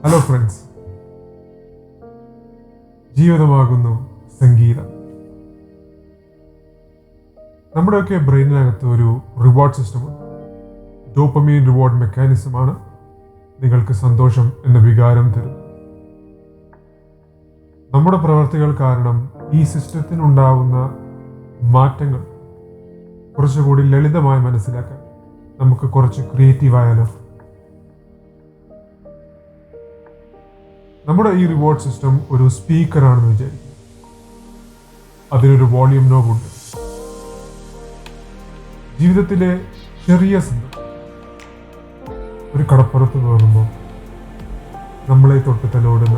Hello friends, ജീവിതമാകുന്നു സംഗീതം. നമ്മുടെയൊക്കെ ബ്രെയിനിനകത്ത് ഒരു റിവാർഡ് സിസ്റ്റമുണ്ട്. ഡോപ്പമീൻ റിവാർഡ് മെക്കാനിസമാണ് നിങ്ങൾക്ക് സന്തോഷം എന്ന വികാരം തരുന്നത്. നമ്മുടെ പ്രവർത്തികൾ കാരണം ഈ സിസ്റ്റത്തിനുണ്ടാവുന്ന മാറ്റങ്ങൾ കുറച്ചുകൂടി ലളിതമായി മനസ്സിലാക്കാൻ നമുക്ക് കുറച്ച് ക്രിയേറ്റീവ് ആയാലോ. നമ്മുടെ ഈ റിവാർഡ് സിസ്റ്റം ഒരു സ്പീക്കറാണെന്ന് വിചാരിക്കും. അതിനൊരു വോളിയം നോബുണ്ട്. ജീവിതത്തിലെ ചെറിയ സന്തോഷം ഒരു കടപ്പുറത്ത് പോകുമ്പോൾ നമ്മളെ തൊട്ട് തലോടുന്ന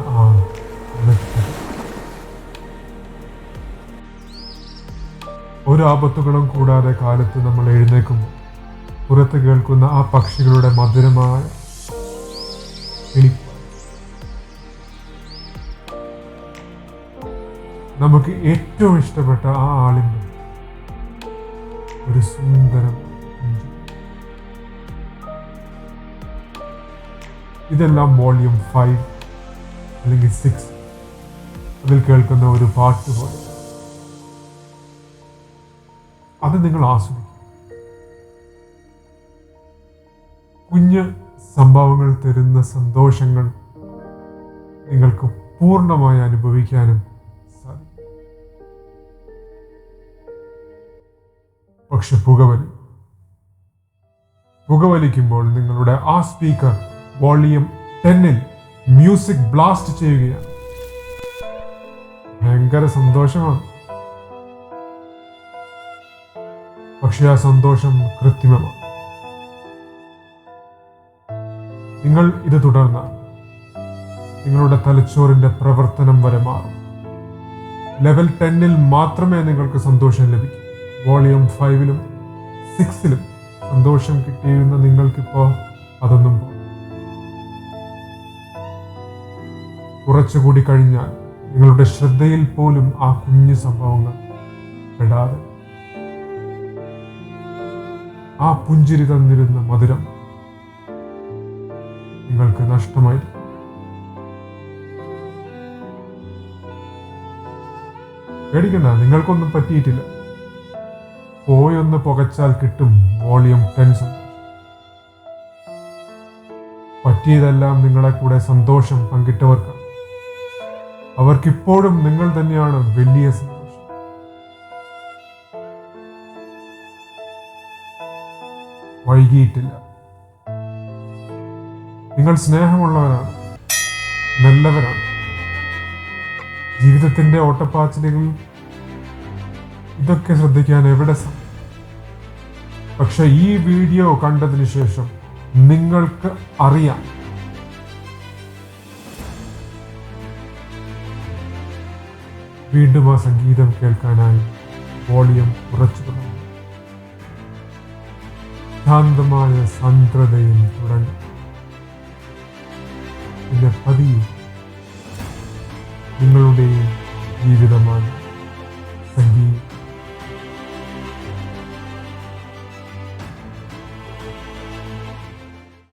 ഒരു ആപത്തുകളും കൂടാതെ കാലത്ത് നമ്മൾ എഴുന്നേൽക്കുമ്പോൾ പുറത്ത് കേൾക്കുന്ന ആ പക്ഷികളുടെ മധുരമായ നമുക്ക് ഏറ്റവും ഇഷ്ടപ്പെട്ട ആ ആളിൻ്റെ ഒരു സുന്ദരം. ഇതെല്ലാം വോളിയം 5 അല്ലെങ്കിൽ 6 അതിൽ കേൾക്കുന്ന ഒരു പാട്ട് പോലെ. അത് നിങ്ങൾ ആസ്വദിക്കും. കുഞ്ഞ് സംഭവങ്ങൾ തരുന്ന സന്തോഷങ്ങൾ നിങ്ങൾക്ക് പൂർണ്ണമായി അനുഭവിക്കാനും സാധിക്കും. പക്ഷെ പുകവലിക്കുമ്പോൾ നിങ്ങളുടെ ആ സ്പീക്കർ വോളിയം 10-ൽ മ്യൂസിക് ബ്ലാസ്റ്റ് ചെയ്യുകയാണ്. ഭയങ്കര സന്തോഷമാണ്. പക്ഷെ ആ സന്തോഷം കൃത്രിമമാണ്. നിങ്ങൾ ഇത് തുടർന്നാൽ നിങ്ങളുടെ തലച്ചോറിന്റെ പ്രവർത്തനം വരെ മാറും. ലെവൽ 10-ൽ മാത്രമേ നിങ്ങൾക്ക് സന്തോഷം ലഭിക്കൂ. വോളിയം 5-ലും 6-ലും സന്തോഷം കിട്ടിയിരുന്ന നിങ്ങൾക്കിപ്പോൾ അതൊന്നും പോകും. കുറച്ചുകൂടി കഴിഞ്ഞാൽ നിങ്ങളുടെ ശ്രദ്ധയിൽ പോലും ആ കുഞ്ഞു സംഭവങ്ങൾ പെടാതെ ആ പുഞ്ചിരി തന്നിരുന്ന മധുരം നിങ്ങൾക്ക് നഷ്ടമായിരിക്കും. പേടിക്കണ്ട, നിങ്ങൾക്കൊന്നും പറ്റിയിട്ടില്ല. പോയൊന്ന് പുകച്ചാൽ കിട്ടും വോളിയം 10 സന്തോഷം. പറ്റിയതെല്ലാം നിങ്ങളെ കൂടെ സന്തോഷം പങ്കിട്ടവർക്കാണ്. അവർക്കിപ്പോഴും നിങ്ങൾ തന്നെയാണ് വലിയ സന്തോഷം. വൈകിയിട്ടില്ല. നിങ്ങൾ സ്നേഹമുള്ളവരാണ്, നല്ലവരാണ്. ജീവിതത്തിന്റെ ഓട്ടപ്പാച്ചിലുകൾ ഇതൊക്കെ ശ്രദ്ധിക്കാൻ എവിടെ സമയം? പക്ഷെ ഈ വീഡിയോ കണ്ടതിന് ശേഷം നിങ്ങൾക്ക് അറിയാം വീണ്ടും ആ സംഗീതം കേൾക്കാനായി വോളിയം കുറച്ചു തുടങ്ങി. ശാന്തമായ സാന്ദ്രതയിൽ തുടങ്ങി. പിന്നെ പതിയെ നിങ്ങളുടെയും ജീവിതമാണ്